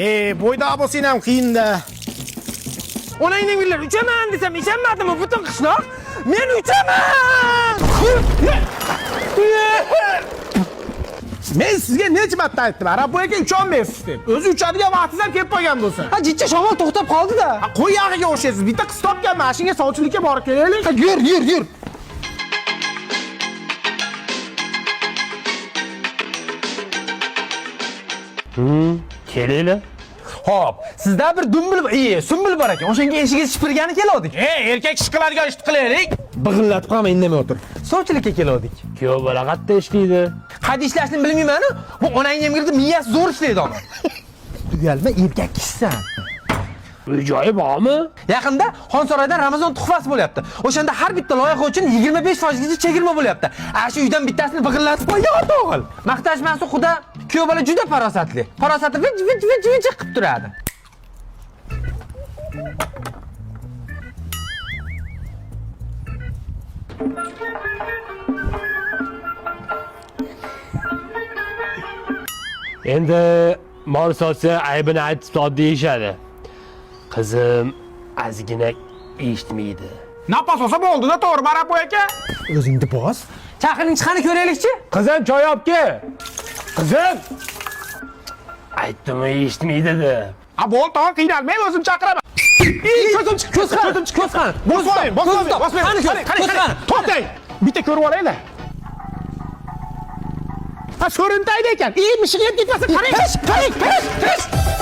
Boyda bo'lsang ham qiyin-da. Onangning uylar uchaman desam ishonmadimi butun qishloq? Men uchaman! Men sizga necha marta aytdim, Araboyaga ucholmaysiz deb. O'zi uchadigan vaqtingiz ham kelib qolgan bo'lsa. Ha, jichcha shamol to'xtab qoldi-da. Qo'y yog'iga o'xshaysiz. Bitta qiz topgan mashinaga sovchilikka borib kelaylik. Yur. Kelaylar. Xo'p, sizda bir sumbul bor ekan. O'shanga eshigi shipirgani keldik. Erkak ish qiladigan ishni qilaylik. Big'illatib qolmay indamay o'tir. Sovchilikka keldik. Kuyov bola qayerda ishlaydi? Qayerda ishlashni bilmayman-ku. Bu onangni emgirdi, miyasi zo'r ishlaydi ona. Uyalma, erkak kishsan. Uy-joyi bormi? Yaqinda Xonsaroyda Ramazon tuhfasi bo'lyapti. O'shanda har bitta loyiha uchun 25% gacha chegirma bo'lyapti. Shu uydan bittasini big'illatib qo'ygan o'g'il. Maqtashmasi xudo, kuyov bola juda farosatli. Farosati vij qilib turadi. Endi mol sotsa aybini aytib sot deyishadi. Qizim ozgina eshitmaydi. Napas olsa bo'ldi-da, to'g'ri, Araboy aka. O'zingni bos. Chaqiring chiqani ko'raylikchi. Qizim choy olib kel. Qizim. Aytdimi eshitmaydi-da. Bo'ldi, tog'a qiynalmay, o'zim chaqiraman. Ko'zqani. Bosmang. Qani. To'xtang. Bitta ko'rib olaylik. So'rintaydi ekan. Mishiq yeb ketmasin. Qarang.